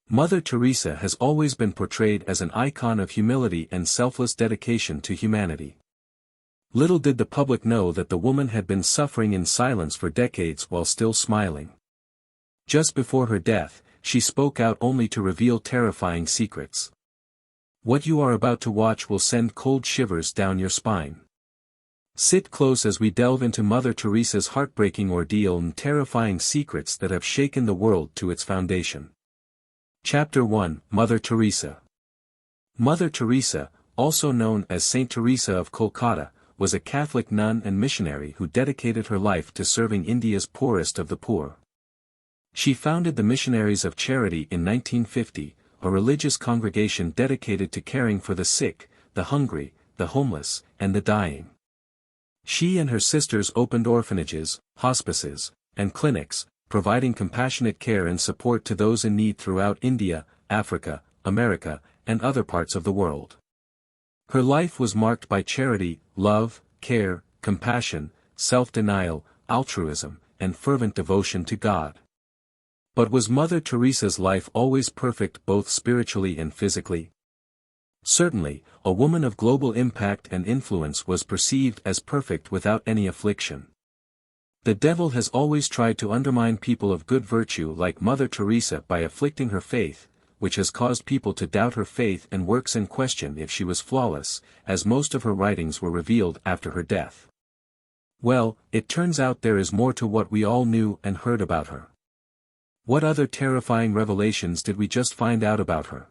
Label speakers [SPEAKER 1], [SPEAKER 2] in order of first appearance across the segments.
[SPEAKER 1] Mother Teresa has always been portrayed as an icon of humility and selfless dedication to humanity. Little did the public know that the woman had been suffering in silence for decades while still smiling. Just before her death, she spoke out only to reveal terrifying secrets. What you are about to watch will send cold shivers down your spine. Sit close as we delve into Mother Teresa's heartbreaking ordeal and terrifying secrets that have shaken the world to its foundation. Chapter 1: Mother Teresa. Mother Teresa, also known as Saint Teresa of Calcutta, was a Catholic nun and missionary who dedicated her life to serving India's poorest of the poor. She founded the Missionaries of Charity in 1950, a religious congregation dedicated to caring for the sick, the hungry, the homeless, and the dying. She and her sisters opened orphanages, hospices, and clinics, providing compassionate care and support to those in need throughout India, Africa, America, and other parts of the world. Her life was marked by charity, love, care, compassion, self-denial, altruism, and fervent devotion to God. But was Mother Teresa's life always perfect both spiritually and physically? Certainly, a woman of global impact and influence was perceived as perfect without any affliction. The devil has always tried to undermine people of good virtue like Mother Teresa by afflicting her faith, which has caused people to doubt her faith and works and question if she was flawless, as most of her writings were revealed after her death. Well, it turns out there is more to what we all knew and heard about her. What other terrifying revelations did we just find out about her?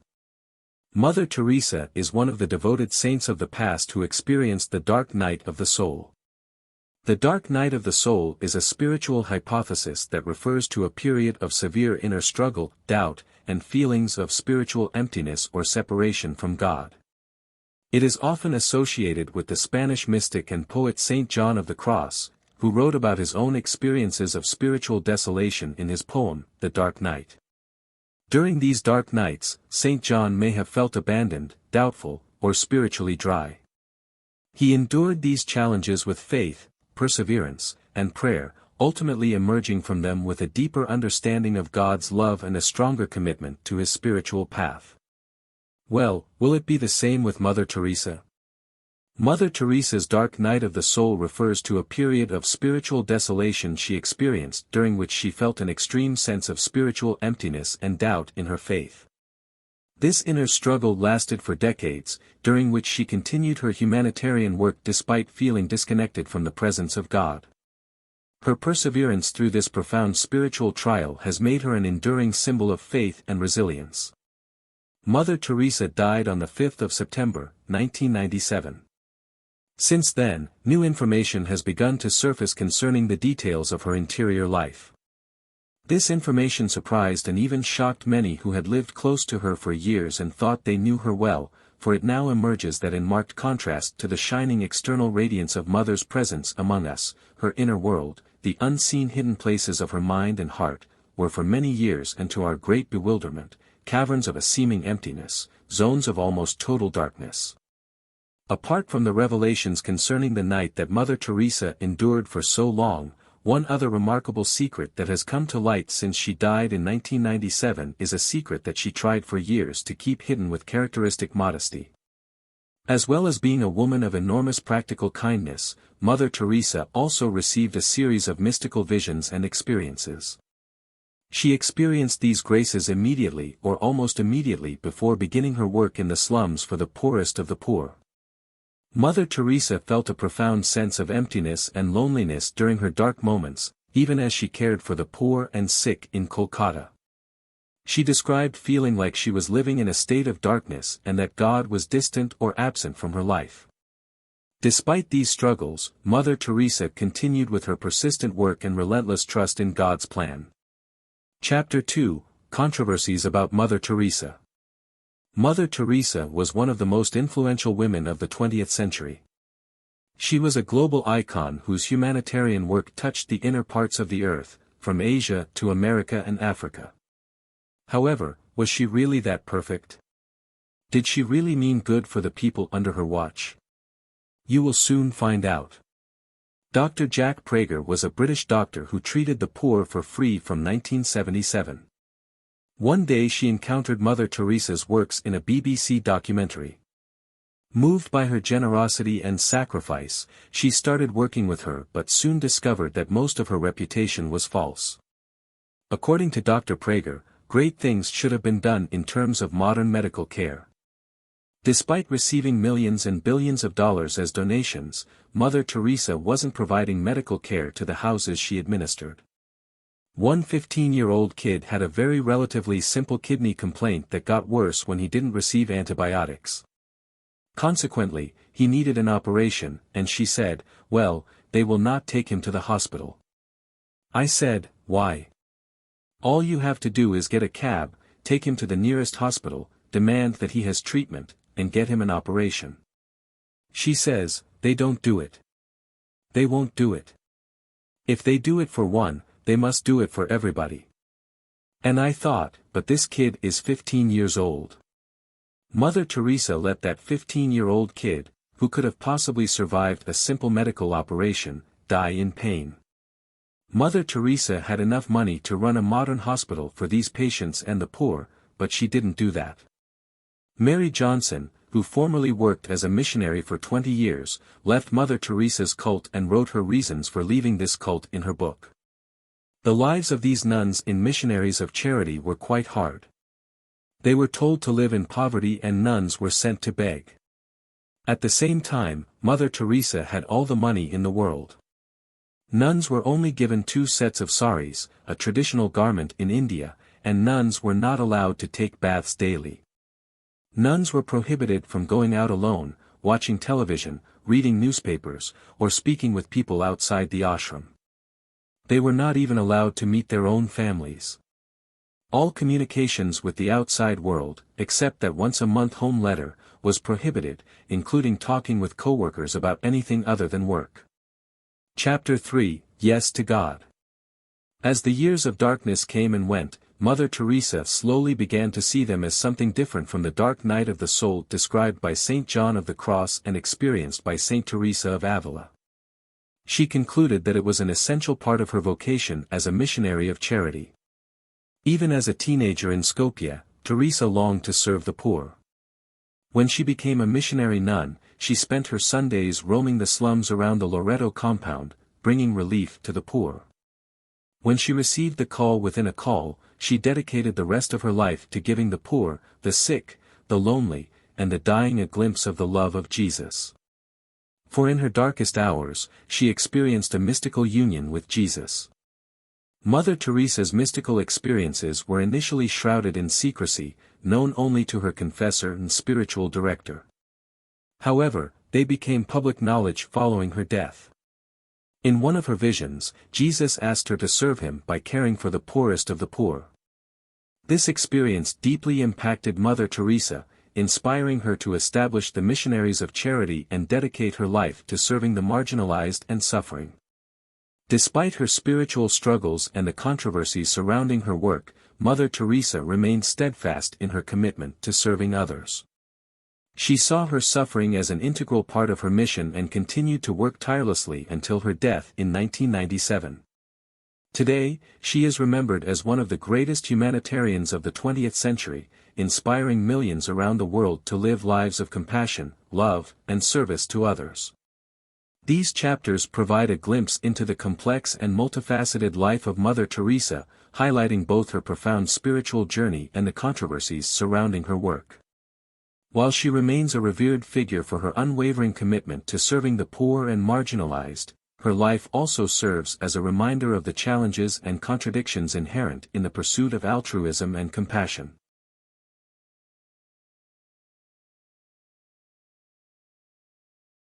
[SPEAKER 1] Mother Teresa is one of the devoted saints of the past who experienced the dark night of the soul. The dark night of the soul is a spiritual hypothesis that refers to a period of severe inner struggle, doubt, and feelings of spiritual emptiness or separation from God. It is often associated with the Spanish mystic and poet Saint John of the Cross, who wrote about his own experiences of spiritual desolation in his poem, The Dark Night. During these dark nights, Saint John may have felt abandoned, doubtful, or spiritually dry. He endured these challenges with faith, perseverance, and prayer, ultimately emerging from them with a deeper understanding of God's love and a stronger commitment to his spiritual path. Well, will it be the same with Mother Teresa? Mother Teresa's dark night of the soul refers to a period of spiritual desolation she experienced during which she felt an extreme sense of spiritual emptiness and doubt in her faith. This inner struggle lasted for decades, during which she continued her humanitarian work despite feeling disconnected from the presence of God. Her perseverance through this profound spiritual trial has made her an enduring symbol of faith and resilience. Mother Teresa died on the 5th of September, 1997. Since then, new information has begun to surface concerning the details of her interior life. This information surprised and even shocked many who had lived close to her for years and thought they knew her well, for it now emerges that in marked contrast to the shining external radiance of Mother's presence among us, her inner world, the unseen hidden places of her mind and heart, were for many years and to our great bewilderment, caverns of a seeming emptiness, zones of almost total darkness. Apart from the revelations concerning the night that Mother Teresa endured for so long, one other remarkable secret that has come to light since she died in 1997 is a secret that she tried for years to keep hidden with characteristic modesty. As well as being a woman of enormous practical kindness, Mother Teresa also received a series of mystical visions and experiences. She experienced these graces immediately or almost immediately before beginning her work in the slums for the poorest of the poor. Mother Teresa felt a profound sense of emptiness and loneliness during her dark moments, even as she cared for the poor and sick in Kolkata. She described feeling like she was living in a state of darkness and that God was distant or absent from her life. Despite these struggles, Mother Teresa continued with her persistent work and relentless trust in God's plan. Chapter 2: Controversies about Mother Teresa. Mother Teresa was one of the most influential women of the 20th century. She was a global icon whose humanitarian work touched the inner parts of the earth, from Asia to America and Africa. However, was she really that perfect? Did she really mean good for the people under her watch? You will soon find out. Dr. Jack Prager was a British doctor who treated the poor for free from 1977. One day she encountered Mother Teresa's works in a BBC documentary. Moved by her generosity and sacrifice, she started working with her but soon discovered that most of her reputation was false. According to Dr. Prager, great things should have been done in terms of modern medical care. Despite receiving millions and billions of dollars as donations, Mother Teresa wasn't providing medical care to the houses she administered. One 15-year-old kid had a very relatively simple kidney complaint that got worse when he didn't receive antibiotics. Consequently, he needed an operation, and she said, "Well, they will not take him to the hospital." I said, "Why? All you have to do is get a cab, take him to the nearest hospital, demand that he has treatment, and get him an operation." She says, "They don't do it. They won't do it. If they do it for one, they must do it for everybody." And I thought, but this kid is 15 years old. Mother Teresa let that 15-year-old kid, who could have possibly survived a simple medical operation, die in pain. Mother Teresa had enough money to run a modern hospital for these patients and the poor, but she didn't do that. Mary Johnson, who formerly worked as a missionary for 20 years, left Mother Teresa's cult and wrote her reasons for leaving this cult in her book. The lives of these nuns in missionaries of charity were quite hard. They were told to live in poverty and nuns were sent to beg. At the same time, Mother Teresa had all the money in the world. Nuns were only given 2 sets of saris, a traditional garment in India, and nuns were not allowed to take baths daily. Nuns were prohibited from going out alone, watching television, reading newspapers, or speaking with people outside the ashram. They were not even allowed to meet their own families. All communications with the outside world, except that once-a-month home letter, was prohibited, including talking with coworkers about anything other than work. Chapter 3, Yes to God. As the years of darkness came and went, Mother Teresa slowly began to see them as something different from the dark night of the soul described by St. John of the Cross and experienced by St. Teresa of Avila. She concluded that it was an essential part of her vocation as a missionary of charity. Even as a teenager in Skopje, Teresa longed to serve the poor. When she became a missionary nun, she spent her Sundays roaming the slums around the Loreto compound, bringing relief to the poor. When she received the call within a call, she dedicated the rest of her life to giving the poor, the sick, the lonely, and the dying a glimpse of the love of Jesus. For in her darkest hours, she experienced a mystical union with Jesus. Mother Teresa's mystical experiences were initially shrouded in secrecy, known only to her confessor and spiritual director. However, they became public knowledge following her death. In one of her visions, Jesus asked her to serve him by caring for the poorest of the poor. This experience deeply impacted Mother Teresa, inspiring her to establish the Missionaries of Charity and dedicate her life to serving the marginalized and suffering. Despite her spiritual struggles and the controversies surrounding her work, Mother Teresa remained steadfast in her commitment to serving others. She saw her suffering as an integral part of her mission and continued to work tirelessly until her death in 1997. Today, she is remembered as one of the greatest humanitarians of the 20th century, inspiring millions around the world to live lives of compassion, love, and service to others. These chapters provide a glimpse into the complex and multifaceted life of Mother Teresa, highlighting both her profound spiritual journey and the controversies surrounding her work. While she remains a revered figure for her unwavering commitment to serving the poor and marginalized, her life also serves as a reminder of the challenges and contradictions inherent in the pursuit of altruism and compassion.